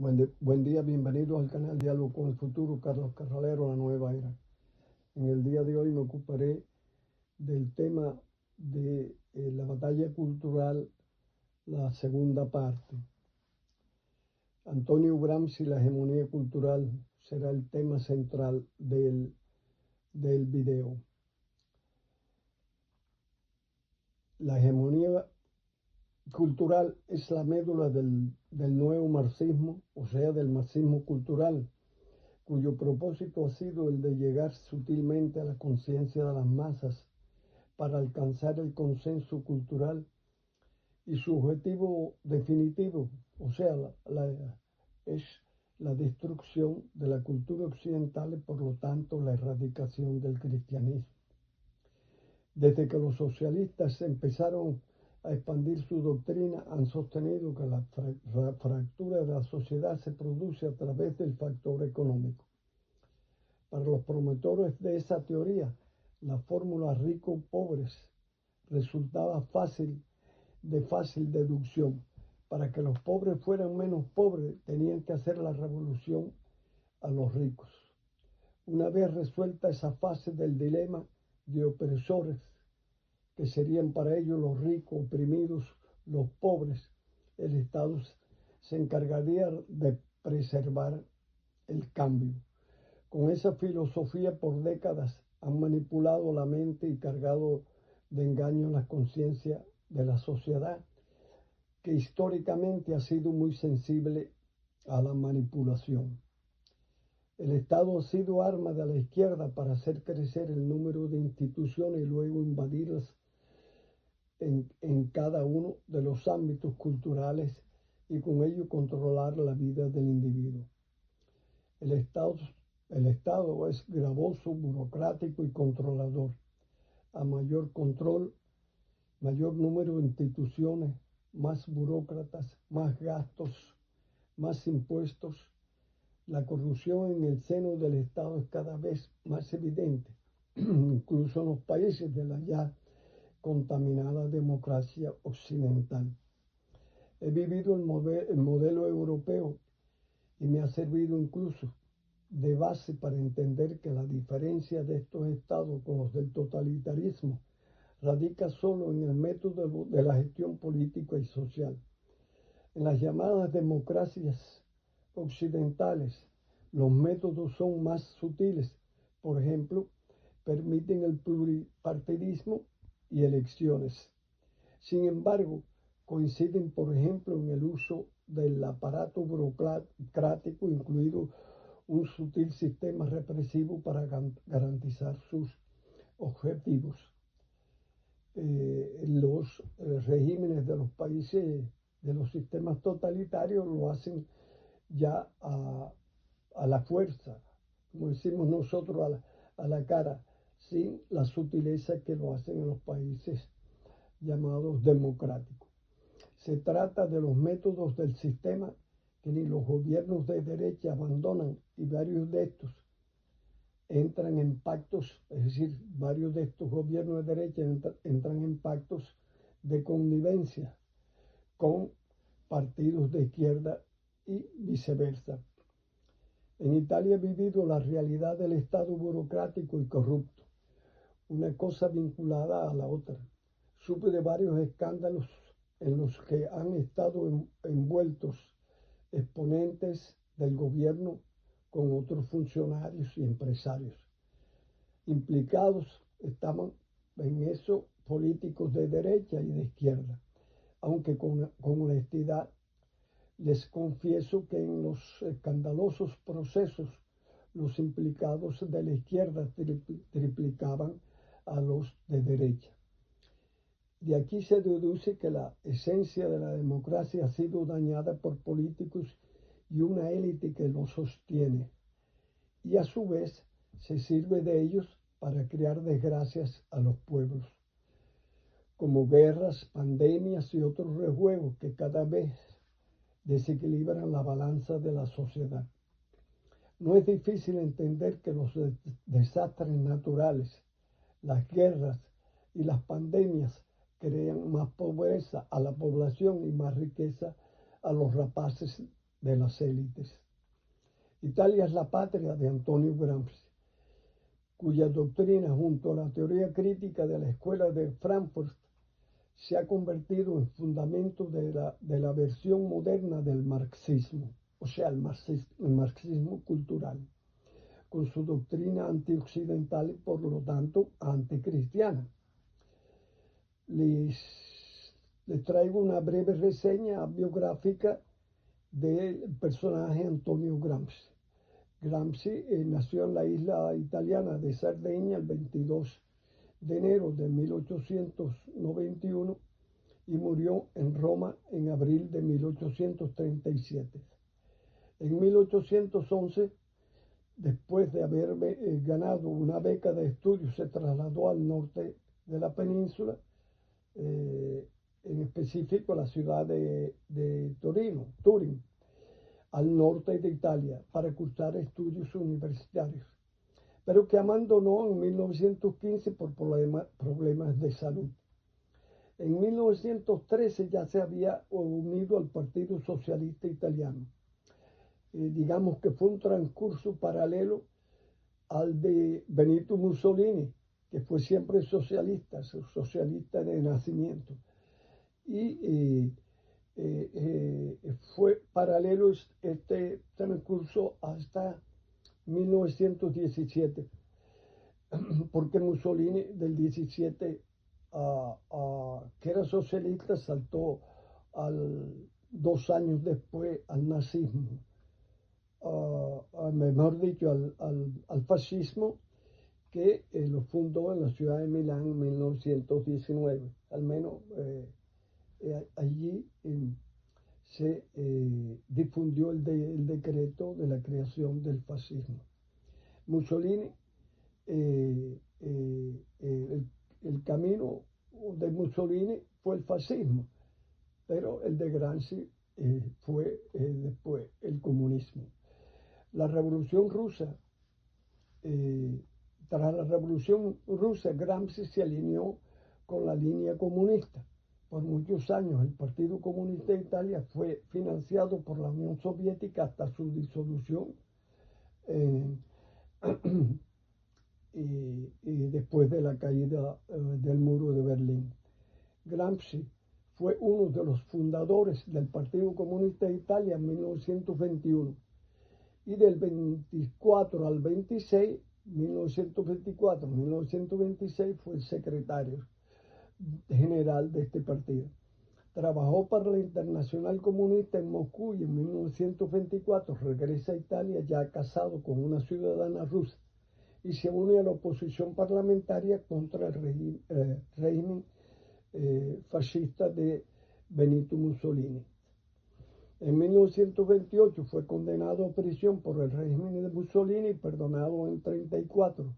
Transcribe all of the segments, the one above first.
Buen día, bienvenidos al canal Diálogo con el Futuro, Carlos Carralero, la nueva era. En el día de hoy me ocuparé del tema de la batalla cultural, la segunda parte. Antonio Gramsci, la hegemonía cultural, será el tema central del video. La hegemonía cultural es la médula del nuevo marxismo, o sea, del marxismo cultural, cuyo propósito ha sido el de llegar sutilmente a la conciencia de las masas para alcanzar el consenso cultural, y su objetivo definitivo, o sea, es la destrucción de la cultura occidental y por lo tanto la erradicación del cristianismo. Desde que los socialistas empezaron a expandir su doctrina, han sostenido que la fractura de la sociedad se produce a través del factor económico. Para los promotores de esa teoría, la fórmula ricos-pobres resultaba de fácil deducción. Para que los pobres fueran menos pobres, tenían que hacer la revolución a los ricos. Una vez resuelta esa fase del dilema de opresores, que serían para ellos los ricos oprimidos, los pobres, el Estado se encargaría de preservar el cambio. Con esa filosofía por décadas han manipulado la mente y cargado de engaño la conciencia de la sociedad, que históricamente ha sido muy sensible a la manipulación. El Estado ha sido arma de la izquierda para hacer crecer el número de instituciones y luego invadirlas en cada uno de los ámbitos culturales y con ello controlar la vida del individuo. El Estado es gravoso, burocrático y controlador. A mayor control, mayor número de instituciones, más burócratas, más gastos, más impuestos. La corrupción en el seno del Estado es cada vez más evidente, incluso en los países de la ya contaminada democracia occidental. He vivido el modelo europeo y me ha servido incluso de base para entender que la diferencia de estos estados con los del totalitarismo radica solo en el método de la gestión política y social. En las llamadas democracias occidentales, los métodos son más sutiles. Por ejemplo, permiten el pluripartidismo y elecciones. Sin embargo, coinciden, por ejemplo, en el uso del aparato burocrático, incluido un sutil sistema represivo para garantizar sus objetivos. Los regímenes de los países, de los sistemas totalitarios, lo hacen ya a la fuerza, como decimos nosotros, a la cara, sin la sutileza que lo hacen en los países llamados democráticos. Se trata de los métodos del sistema que ni los gobiernos de derecha abandonan, y varios de estos entran en pactos, es decir, varios de estos gobiernos de derecha entran en pactos de connivencia con partidos de izquierda y viceversa. En Italia he vivido la realidad del Estado burocrático y corrupto, una cosa vinculada a la otra. Supe de varios escándalos en los que han estado envueltos exponentes del gobierno con otros funcionarios y empresarios. Implicados estaban en eso políticos de derecha y de izquierda, aunque con honestidad les confieso que en los escandalosos procesos los implicados de la izquierda triplicaban a los de derecha. De aquí se deduce que la esencia de la democracia ha sido dañada por políticos y una élite que los sostiene, y a su vez se sirve de ellos para crear desgracias a los pueblos, como guerras, pandemias y otros rejuegos que cada vez desequilibran la balanza de la sociedad. No es difícil entender que los desastres naturales, las guerras y las pandemias crean más pobreza a la población y más riqueza a los rapaces de las élites. Italia es la patria de Antonio Gramsci, cuya doctrina, junto a la teoría crítica de la Escuela de Frankfurt, se ha convertido en fundamento de la versión moderna del marxismo, o sea, el marxismo cultural, con su doctrina antioccidental y por lo tanto anticristiana. Les traigo una breve reseña biográfica del personaje Antonio Gramsci. Gramsci nació en la isla italiana de Cerdeña el 22 de enero de 1891 y murió en Roma en abril de 1837. En 1811, después de haber ganado una beca de estudio, se trasladó al norte de la península, en específico a la ciudad de Turín, al norte de Italia, para cursar estudios universitarios, pero que abandonó en 1915 por problemas de salud. En 1913 ya se había unido al Partido Socialista Italiano. Digamos que fue un transcurso paralelo al de Benito Mussolini, que fue siempre socialista de nacimiento. Y fue paralelo este transcurso hasta 1917, porque Mussolini del 17, que era socialista, saltó 2 años después al nazismo, mejor dicho, al fascismo, que lo fundó en la ciudad de Milán en 1919. Al menos allí se difundió el decreto de la creación del fascismo. Mussolini, el camino de Mussolini fue el fascismo, pero el de Gramsci fue después el comunismo. La Revolución Rusa, tras la Revolución Rusa, Gramsci se alineó con la línea comunista. Por muchos años el Partido Comunista de Italia fue financiado por la Unión Soviética hasta su disolución y después de la caída del muro de Berlín. Gramsci fue uno de los fundadores del Partido Comunista de Italia en 1921 y del 24 al 26, 1924-1926 fue el secretario general de este partido. Trabajó para la Internacional Comunista en Moscú y en 1924 regresa a Italia ya casado con una ciudadana rusa y se une a la oposición parlamentaria contra el régimen fascista de Benito Mussolini. En 1928 fue condenado a prisión por el régimen de Mussolini y perdonado en 1934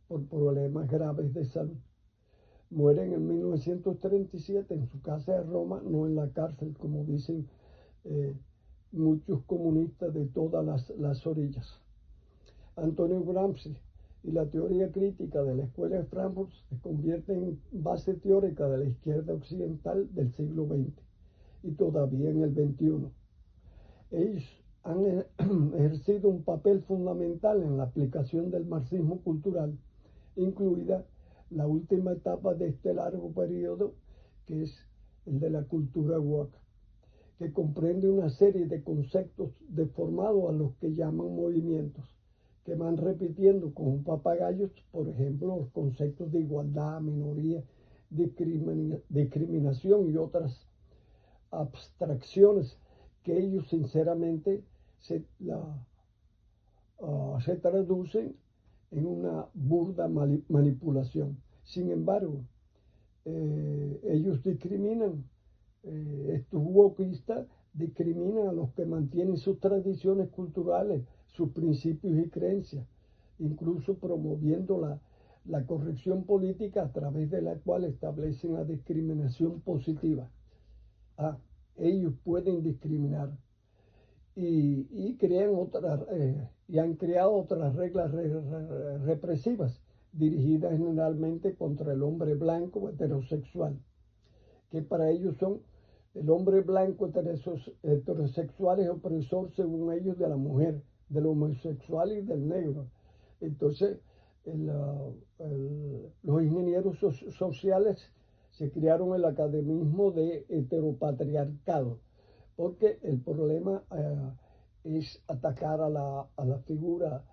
por problemas graves de salud. Muere en 1937 en su casa de Roma, no en la cárcel, como dicen muchos comunistas de todas las orillas. Antonio Gramsci y la teoría crítica de la Escuela de Frankfurt se convierte en base teórica de la izquierda occidental del siglo XX y todavía en el XXI. Ellos han ejercido un papel fundamental en la aplicación del marxismo cultural, incluida la última etapa de este largo periodo, que es el de la cultura woke, que comprende una serie de conceptos deformados a los que llaman movimientos, que van repitiendo como papagayos, por ejemplo, los conceptos de igualdad, minoría, discriminación y otras abstracciones que ellos sinceramente se traducen en una burda manipulación. Sin embargo, ellos discriminan, estos wokistas discriminan a los que mantienen sus tradiciones culturales, sus principios y creencias, incluso promoviendo la corrección política a través de la cual establecen la discriminación positiva. Ellos pueden discriminar y han creado otras reglas represivas dirigidas generalmente contra el hombre blanco heterosexual, que para ellos son El hombre blanco heterosexual es opresor, según ellos, de la mujer, del homosexual y del negro. Entonces, los ingenieros sociales se crearon el academismo de heteropatriarcado, porque el problema es atacar a la figura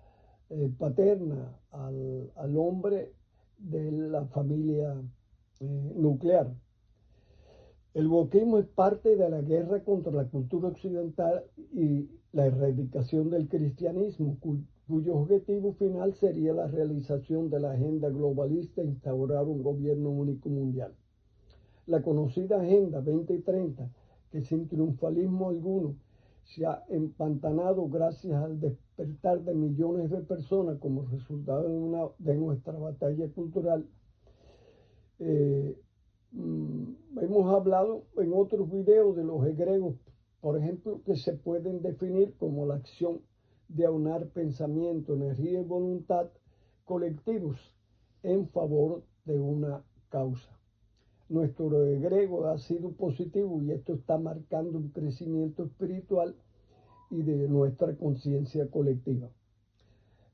paterna, al hombre de la familia nuclear. El wokismo es parte de la guerra contra la cultura occidental y la erradicación del cristianismo, cuyo objetivo final sería la realización de la agenda globalista e instaurar un gobierno único mundial. La conocida Agenda 2030, que sin triunfalismo alguno se ha empantanado gracias al despertar de millones de personas como resultado de nuestra batalla cultural, hemos hablado en otros videos de los egregos, por ejemplo, que se pueden definir como la acción de aunar pensamiento, energía y voluntad colectivos en favor de una causa. Nuestro egrego ha sido positivo y esto está marcando un crecimiento espiritual y de nuestra conciencia colectiva.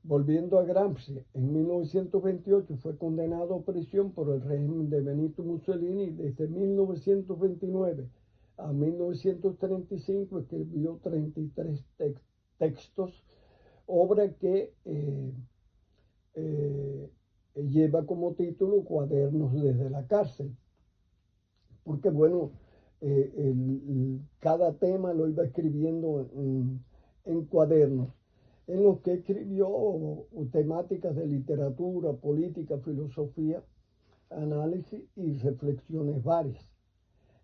Volviendo a Gramsci, en 1928 fue condenado a prisión por el régimen de Benito Mussolini y desde 1929 a 1935 escribió 33 textos, obra que lleva como título Cuadernos desde la cárcel, porque bueno, cada tema lo iba escribiendo en cuadernos, en los que escribió temáticas de literatura, política, filosofía, análisis y reflexiones varias.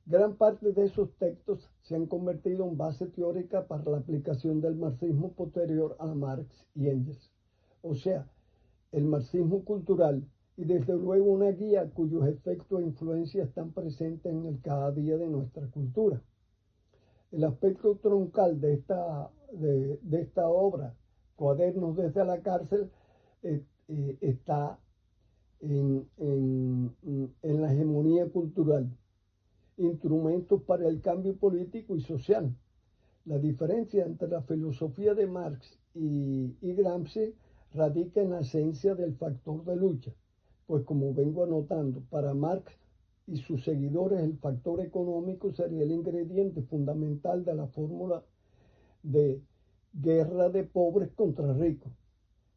Gran parte de esos textos se han convertido en base teórica para la aplicación del marxismo posterior a Marx y Engels, o sea, el marxismo cultural, y desde luego una guía cuyos efectos e influencias están presentes en el cada día de nuestra cultura. El aspecto troncal de esta obra, Cuadernos desde la cárcel, está en la hegemonía cultural, instrumentos para el cambio político y social. La diferencia entre la filosofía de Marx y Gramsci radica en la esencia del factor de lucha, pues como vengo anotando, para Marx y sus seguidores el factor económico sería el ingrediente fundamental de la fórmula de guerra de pobres contra ricos.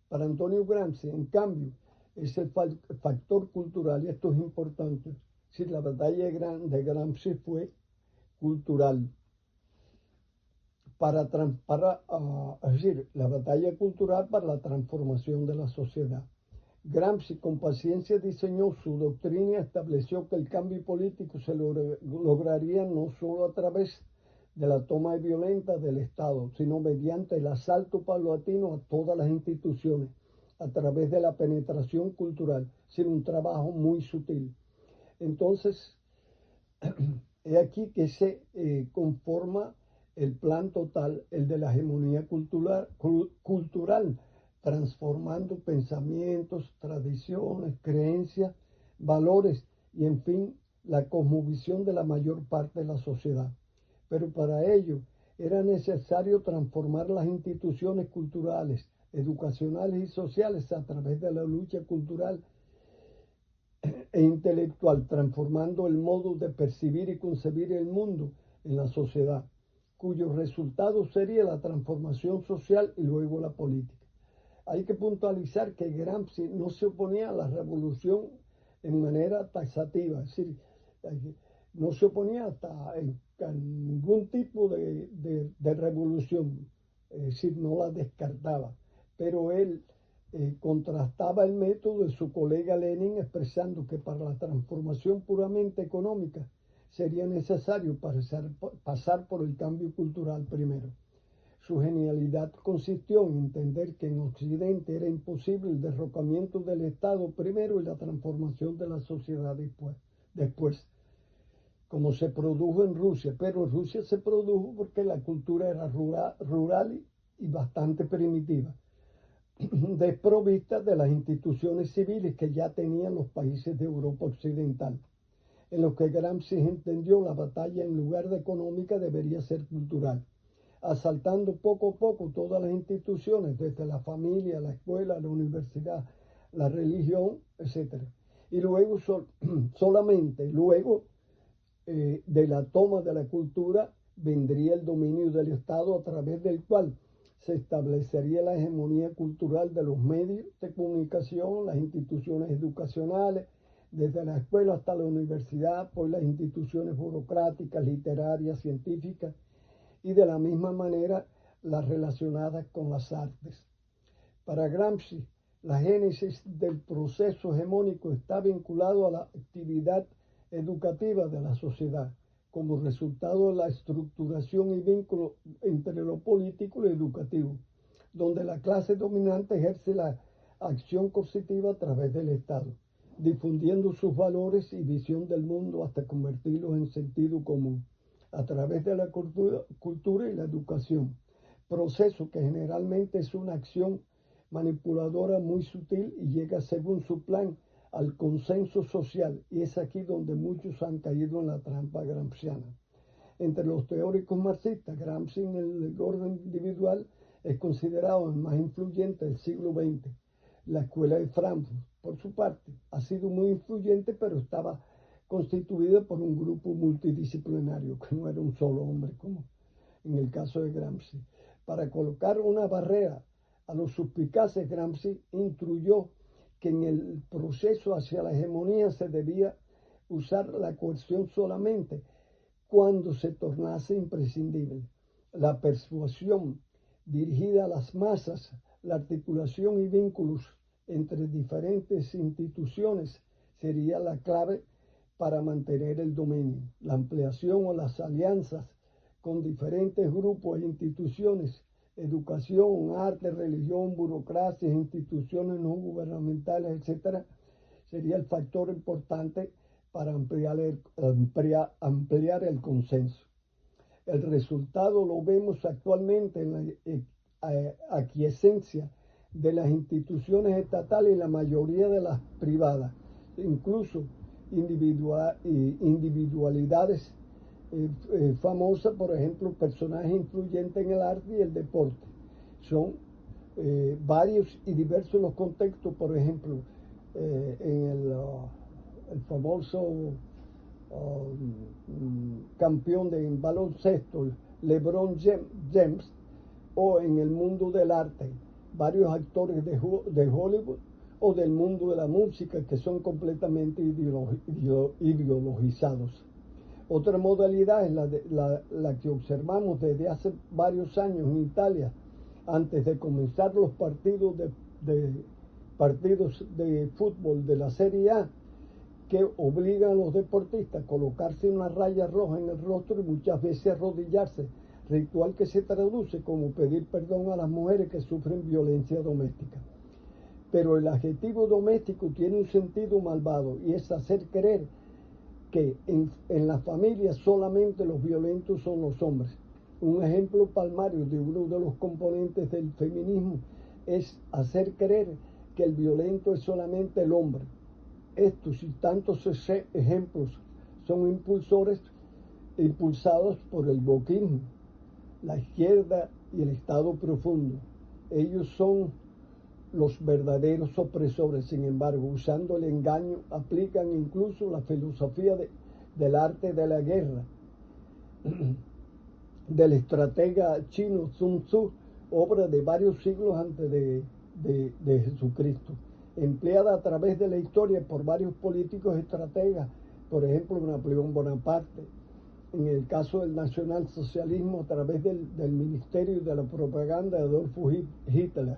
Para Antonio Gramsci, en cambio, es el factor cultural, y esto es importante. Si la batalla de Gramsci fue cultural, es decir, la batalla cultural para la transformación de la sociedad. Gramsci con paciencia diseñó su doctrina y estableció que el cambio político se lograría no solo a través de la toma violenta del Estado, sino mediante el asalto paulatino a todas las instituciones, a través de la penetración cultural, sin un trabajo muy sutil. Entonces, he aquí que se conforma el plan total, el de la hegemonía cultural, transformando pensamientos, tradiciones, creencias, valores y, en fin, la cosmovisión de la mayor parte de la sociedad. Pero para ello era necesario transformar las instituciones culturales, educacionales y sociales a través de la lucha cultural e intelectual, transformando el modo de percibir y concebir el mundo en la sociedad, cuyo resultado sería la transformación social y luego la política. Hay que puntualizar que Gramsci no se oponía a la revolución en manera taxativa, es decir, no se oponía a ningún tipo de revolución, es decir, no la descartaba, pero él contrastaba el método de su colega Lenin, expresando que para la transformación puramente económica sería necesario pasar por el cambio cultural primero. Su genialidad consistió en entender que en Occidente era imposible el derrocamiento del Estado primero y la transformación de la sociedad después, como se produjo en Rusia. Pero en Rusia se produjo porque la cultura era rural y bastante primitiva, desprovista de las instituciones civiles que ya tenían los países de Europa Occidental. en los que Gramsci entendió la batalla en lugar de económica debería ser cultural, asaltando poco a poco todas las instituciones, desde la familia, la escuela, la universidad, la religión, etc. Y luego, solamente luego de la toma de la cultura, vendría el dominio del Estado a través del cual se establecería la hegemonía cultural de los medios de comunicación, las instituciones educacionales, desde la escuela hasta la universidad, pues las instituciones burocráticas, literarias, científicas, y de la misma manera las relacionadas con las artes. Para Gramsci, la génesis del proceso hegemónico está vinculado a la actividad educativa de la sociedad, como resultado de la estructuración y vínculo entre lo político y lo educativo, donde la clase dominante ejerce la acción coercitiva a través del Estado, difundiendo sus valores y visión del mundo hasta convertirlos en sentido común, a través de la cultura y la educación, proceso que generalmente es una acción manipuladora muy sutil y llega según su plan al consenso social, y es aquí donde muchos han caído en la trampa gramsciana. Entre los teóricos marxistas, Gramsci en el orden individual es considerado el más influyente del siglo XX. La escuela de Frankfurt, por su parte, ha sido muy influyente, pero estaba constituida por un grupo multidisciplinario, que no era un solo hombre, como en el caso de Gramsci. Para colocar una barrera a los suspicaces, Gramsci instruyó que en el proceso hacia la hegemonía se debía usar la coerción solamente cuando se tornase imprescindible. La persuasión dirigida a las masas, la articulación y vínculos entre diferentes instituciones sería la clave para mantener el dominio. La ampliación o las alianzas con diferentes grupos e instituciones, educación, arte, religión, burocracia, instituciones no gubernamentales, etc., sería el factor importante para ampliar el consenso. El resultado lo vemos actualmente en la aquiescencia de las instituciones estatales y la mayoría de las privadas, incluso individualidades famosas, por ejemplo, personajes influyentes en el arte y el deporte. Son varios y diversos los contextos, por ejemplo, en el famoso campeón de baloncesto, LeBron James, o en el mundo del arte, varios actores de Hollywood o del mundo de la música que son completamente ideologizados. Otra modalidad es la que observamos desde hace varios años en Italia, antes de comenzar los partidos de fútbol de la Serie A, que obligan a los deportistas a colocarse una raya roja en el rostro y muchas veces arrodillarse, ritual que se traduce como pedir perdón a las mujeres que sufren violencia doméstica. Pero el adjetivo doméstico tiene un sentido malvado, y es hacer creer que en la familia solamente los violentos son los hombres. Un ejemplo palmario de uno de los componentes del feminismo es hacer creer que el violento es solamente el hombre. Estos y tantos ejemplos son impulsados por el wokismo, la izquierda y el Estado profundo. Ellos son los verdaderos opresores. Sin embargo, usando el engaño, aplican incluso la filosofía del arte de la guerra del estratega chino Sun Tzu, obra de varios siglos antes de Jesucristo, empleada a través de la historia por varios políticos estrategas, por ejemplo Napoleón Bonaparte, en el caso del nacionalsocialismo a través del Ministerio de la Propaganda de Adolfo Hitler.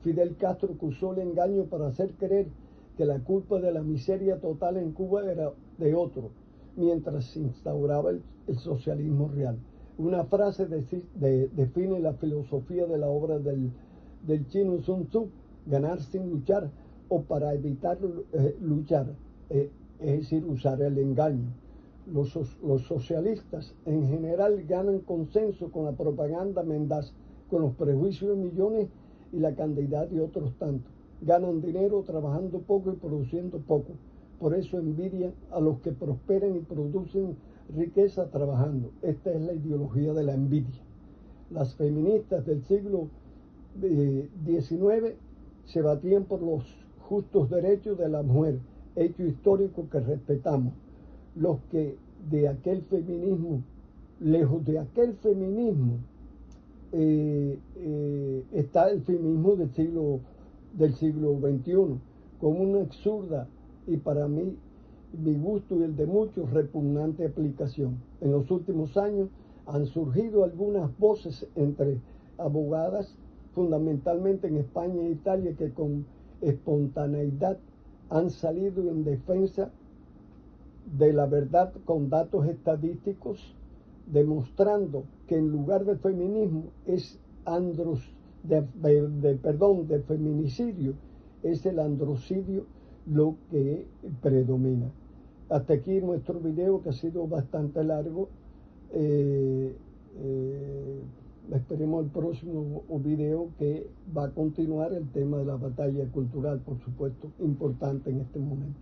Fidel Castro usó el engaño para hacer creer que la culpa de la miseria total en Cuba era de otro, mientras se instauraba el socialismo real. Una frase define la filosofía de la obra del chino Sun Tzu: ganar sin luchar, o para evitar luchar, es decir, usar el engaño. Los socialistas en general ganan consenso con la propaganda mendaz, con los prejuicios de millones y la cantidad de otros tantos. Ganan dinero trabajando poco y produciendo poco, por eso envidian a los que prosperan y producen riqueza trabajando. Esta es la ideología de la envidia. Las feministas del siglo XIX se batían por los justos derechos de la mujer, hecho histórico que respetamos. Los que de aquel feminismo, lejos de aquel feminismo, está el feminismo del siglo XXI, con una absurda y para mí, mi gusto y el de muchos, repugnante aplicación. En los últimos años han surgido algunas voces entre abogadas, fundamentalmente en España e Italia, que con espontaneidad han salido en defensa de la verdad con datos estadísticos, demostrando que en lugar de feminismo es de feminicidio, es el androcidio lo que predomina. Hasta aquí nuestro video, que ha sido bastante largo. Esperemos el próximo video, que va a continuar el tema de la batalla cultural, por supuesto, importante en este momento.